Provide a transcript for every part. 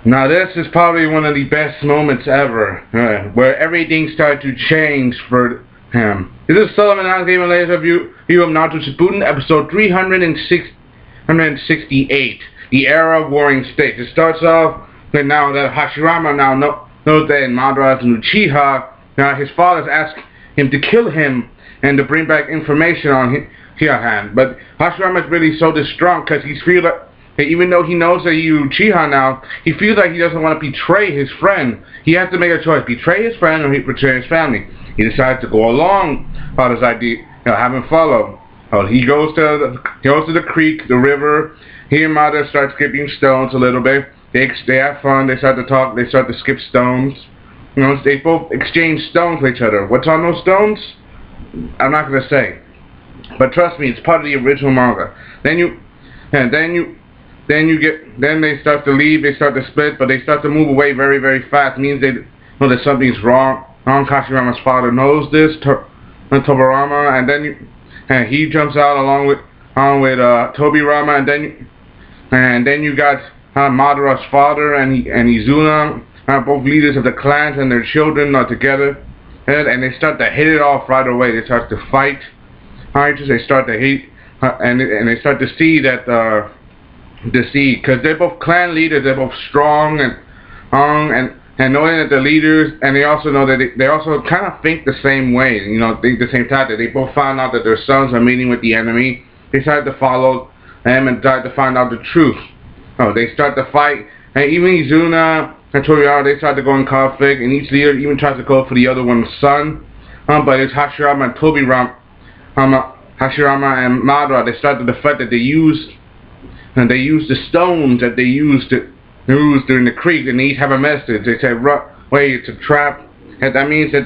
Now this is probably one of the best moments ever, where everything started to change for him. This is Sellavin Game and latest review of Naruto Shippuden, episode 368, The Era of Warring States. It starts off with now that Hashirama knows that Madara is an Uchiha. Now his fathers ask him to kill him and to bring back information on Hiahan. But Hashirama is really so distraught because he feels like, even though he knows that he's Uchiha now, he feels like he doesn't want to betray his friend. He has to make a choice: betray his friend or betray his family. He decides to go along on his idea, have him follow. He goes to the creek, the river. He and Madara start skipping stones a little bit. They have fun. They start to talk. They start to skip stones. They both exchange stones with each other. What's on those stones? I'm not gonna say, but trust me, it's part of the original manga. Then they start to leave. They start to split, but they start to move away very, very fast. It means they know that something's wrong. Hashirama's father knows this, Tobirama, and then he jumps out along with Tobirama, and then you got Madara's father and Izuna, both leaders of the clans, and their children are together, and they start to hit it off right away. They start to fight. They start to hate, and they start to see that because they're both clan leaders. They're both strong and knowing that they're leaders, and they also know that they also kind of think the same way. Think the same time that they both found out that their sons are meeting with the enemy. They decided to follow them and tried to find out the truth. They start to fight, and even Izuna and Toriyama, they start to go in conflict, and each leader even tries to go for the other one's son. But it's Hashirama and Tobirama, Hashirama and Madara. They start to defend that they used the stones that they used during the creek, and they each have a message. They say, "Wait, it's a trap." And that means by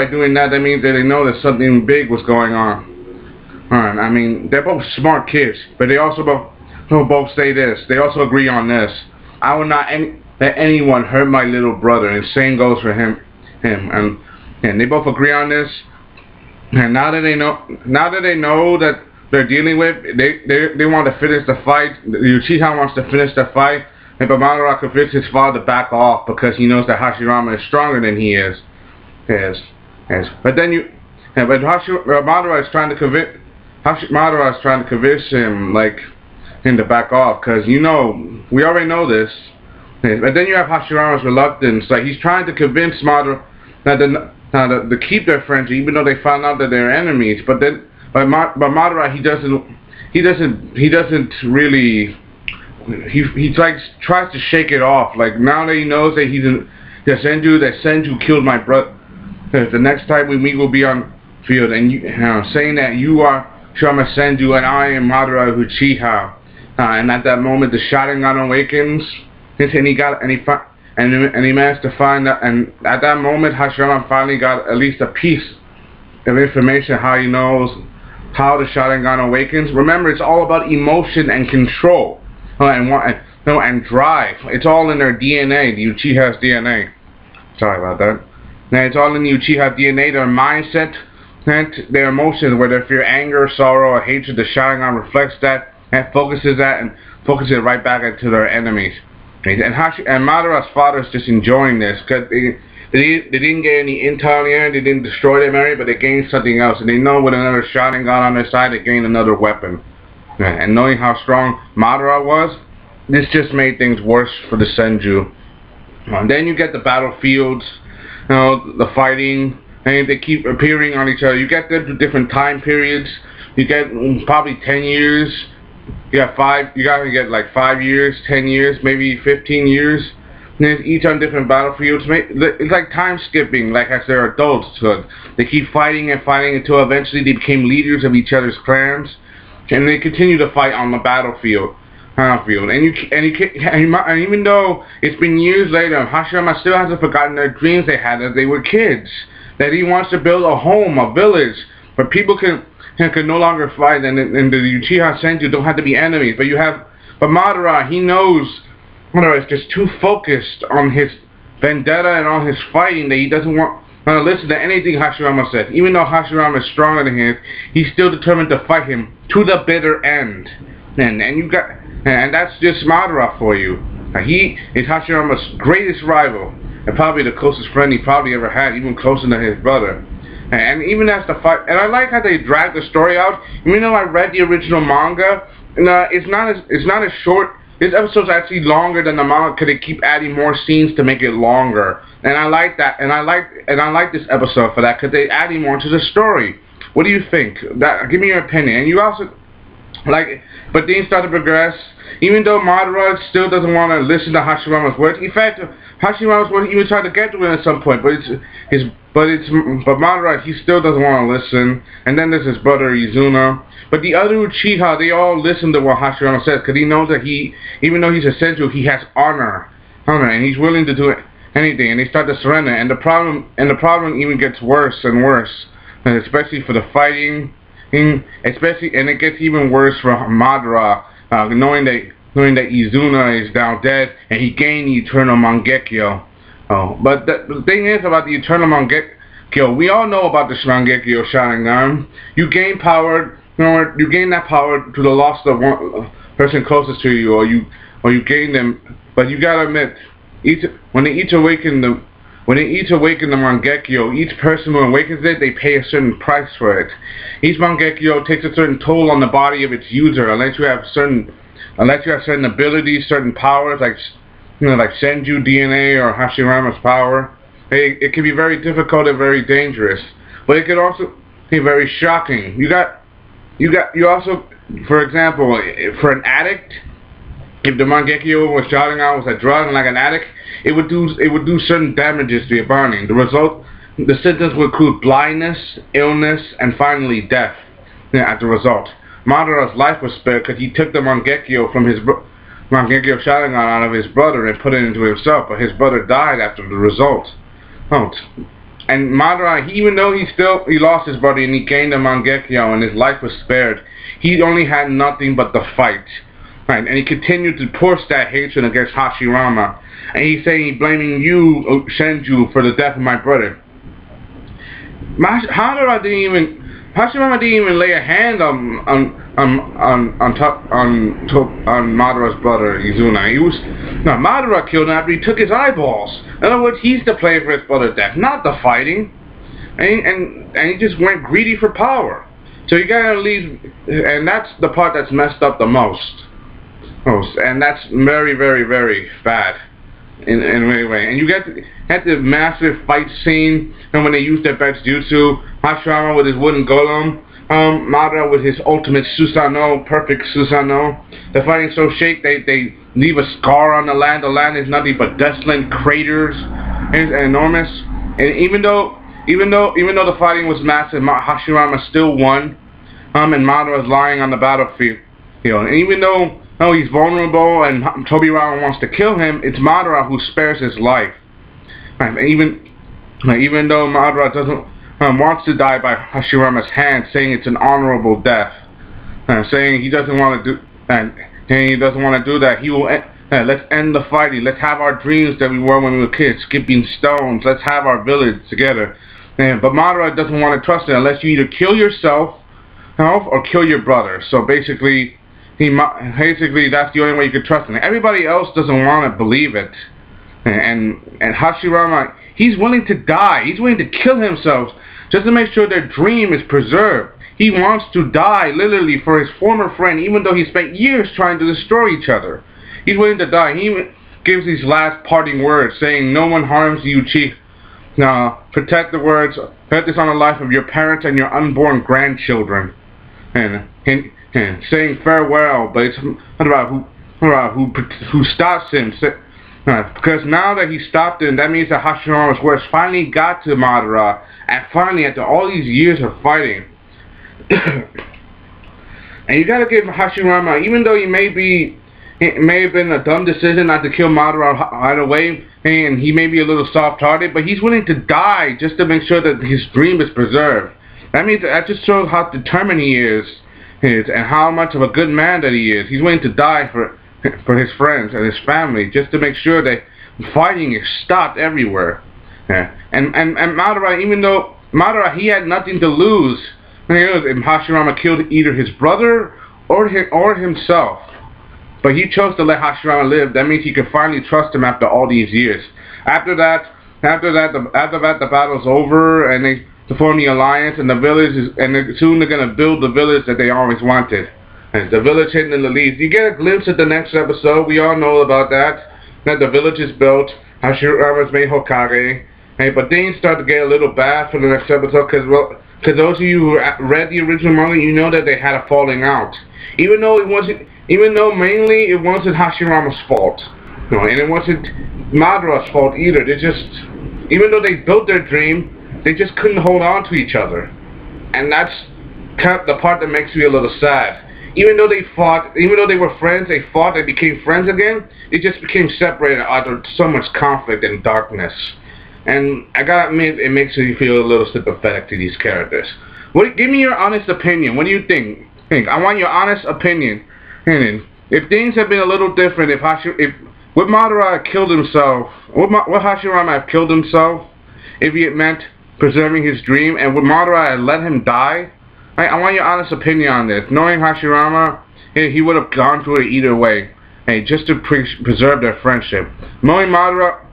doing that, that means that they know that something big was going on. Alright, I mean, they're both smart kids, but they also both say this. They also agree on this: I will not let anyone hurt my little brother. And the same goes for him, and they both agree on this. And now that they know that they're dealing with, they want to finish the fight. Uchiha wants to finish the fight, but Madara convinces his father to back off because he knows that Hashirama is stronger than he is. Yes. But Madara is trying to convince him him to back off, because we already know this. But then you have Hashirama's reluctance. He's trying to convince Madara to keep their friendship, even though they found out that they're enemies. But Madara, he tries to shake it off. Now that he knows that that Senju killed my brother, the next time we meet will be on field, and saying that you are Shama Senju and I am Madara Uchiha. And at that moment, the Sharingan awakens, and he managed to find out. And at that moment, Hashirama finally got at least a piece of information how he knows how the Sharingan awakens. Remember, it's all about emotion and control, and drive. It's all in their DNA, the Uchiha's DNA. Sorry about that. Now, it's all in the Uchiha DNA, their mindset, and their emotions, whether fear, anger, sorrow, or hatred. The Sharingan reflects that and focuses it right back into their enemies. And Madara's father is just enjoying this because they didn't get any intel here. They didn't destroy their area, but they gained something else. And they know with another Sharingan on their side, they gained another weapon. And knowing how strong Madara was, this just made things worse for the Senju. And then you get the battlefields, the fighting, and they keep appearing on each other. You get them to different time periods. You get probably 10 years. You gotta get 5 years, 10 years, maybe 15 years. And each on different battlefields. It's like time skipping, as their adults could. They keep fighting and fighting until eventually they became leaders of each other's clans, and they continue to fight on the battlefield. And even though it's been years later, Hashirama still hasn't forgotten their dreams they had as they were kids. That he wants to build a home, a village, where people can no longer fight, and the Uchiha Senju don't have to be enemies. But Madara, he knows Madara is just too focused on his vendetta and on his fighting that he doesn't want to listen to anything Hashirama says. Even though Hashirama is stronger than him, he's still determined to fight him to the bitter end. And that's just Madara for you. He is Hashirama's greatest rival, and probably the closest friend he probably ever had, even closer than his brother. And even as the fight, and I like how they drag the story out. Even though I read the original manga, and it's not as short. This episode's actually longer than the manga because they keep adding more scenes to make it longer. And I like that, and I like this episode for that because they adding more to the story. What do you think? Give me your opinion. And you also but things start to progress. Even though Madara still doesn't want to listen to Hashirama's words. In fact, Hashirama's words even tried to get to him at some point, but Madara, he still doesn't want to listen. And then there's his brother Izuna. But the other Uchiha, they all listen to what Hashirama says because he knows that even though he's a senju, he has honor, and he's willing to do anything. And they start to surrender. And the problem even gets worse and worse, and especially for the fighting. And it gets even worse for Madara, knowing that Izuna is now dead and he gained the Eternal Mangekyo. But the thing is about the Eternal Mangekyo, we all know about the Mangekyo Sharingan. You gain power, you gain that power through the loss of one person closest to you, or you gain them. But you gotta admit, when they each awaken the Mangekyo, each person who awakens it, they pay a certain price for it. Each Mangekyo takes a certain toll on the body of its user, unless you have certain abilities, certain powers, like Senju DNA or Hashirama's power. It can be very difficult and very dangerous, but it can also be very shocking. You also, for example, for an addict, if the Mangekyo was Sharingan was a drug, like an addict, it would do certain damages to your body. The symptoms would include blindness, illness, and finally death. As a result, Madara's life was spared because he took the Mangekyo from his Mangekyo Sharingan out of his brother and put it into himself. But his brother died after the result. And Madara, even though he lost his brother and he gained the Mangekyo and his life was spared, he only had nothing but the fight. Right, and he continued to push that hatred against Hashirama. And he's saying he's blaming you, Senju, for the death of my brother. Hashirama didn't even lay a hand on Madara's brother Izuna. Madara killed him after he took his eyeballs. In other words, he's to blame for his brother's death, not the fighting. And he just went greedy for power. So you gotta leave, and that's the part that's messed up the most. And that's very, very, very bad in many ways. And you had the massive fight scene, and when they used their best jutsu, Hashirama with his wooden golem, Madara with his ultimate Susanoo, perfect Susanoo. The fighting so shake they leave a scar on the land. The land is nothing but desolate craters, and enormous. And even though the fighting was massive, Hashirama still won. And Madara is lying on the battlefield. And even though he's vulnerable and Tobirama wants to kill him, it's Madara who spares his life. Even though Madara wants to die by Hashirama's hand, saying it's an honorable death, saying he doesn't want to do that. He will. Let's end the fighting. Let's have our dreams that we were when we were kids, skipping stones. Let's have our village together. But Madara doesn't want to trust it unless you either kill yourself or kill your brother. So basically that's the only way you can trust him. Everybody else doesn't want to believe it. And Hashirama, he's willing to die. He's willing to kill himself just to make sure their dream is preserved. He wants to die, literally, for his former friend, even though he spent years trying to destroy each other. He's willing to die. He even gives these last parting words, saying, "No one harms you, Chief. Now, protect this on the life of your parents and your unborn grandchildren." And saying farewell, but it's not about who stops him. Because now that he stopped him, that means that Hashirama's words finally got to Madara, and finally, after all these years of fighting. And you gotta give Hashirama, even though it may have been a dumb decision not to kill Madara right away, and he may be a little soft-hearted, but he's willing to die just to make sure that his dream is preserved. That just shows how determined he is, and how much of a good man that he is. He's willing to die for his friends and his family just to make sure that fighting is stopped everywhere. And Madara, even though Madara, he had nothing to lose. If Hashirama killed either his brother or himself. But he chose to let Hashirama live. That means he could finally trust him after all these years. After that, the battle's over, and they form the alliance, and the village is, and soon they're gonna build the village that they always wanted. And the village hidden in the leaves. You get a glimpse of the next episode. We all know about that. That the village is built. Hashirama's made Hokage. Hey, but things start to get a little bad for the next episode, because those of you who read the original manga, you know that they had a falling out. Even though mainly it wasn't Hashirama's fault, and it wasn't Madara's fault either. Even though they built their dream, they just couldn't hold on to each other, and that's kind of the part that makes me a little sad. Even though they were friends, they became friends again. It just became separated out of so much conflict and darkness. And I gotta admit, it makes me feel a little sympathetic to these characters. Give me your honest opinion. What do you think? I want your honest opinion. If things had been a little different, would Madara have killed himself? Would Hashirama have killed himself if it meant preserving his dream? And would Madara have let him die? I want your honest opinion on this. Knowing Hashirama, he would have gone through it either way. Just to preserve their friendship. Knowing Madara,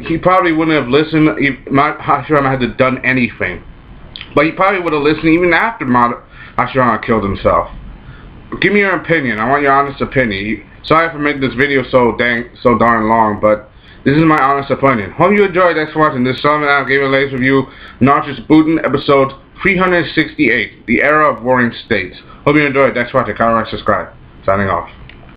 he probably wouldn't have listened if Hashirama had done anything. But he probably would have listened even after Hashirama killed himself. Give me your opinion. I want your honest opinion. Sorry for making this video so darn long, but this is my honest opinion. Hope you enjoyed. Thanks for watching this Sellavin Out Gaming Latest Review, Naruto Shippuden, episode 368, The Era of Warring States. Hope you enjoyed. Thanks for watching. Comment, subscribe. Signing off.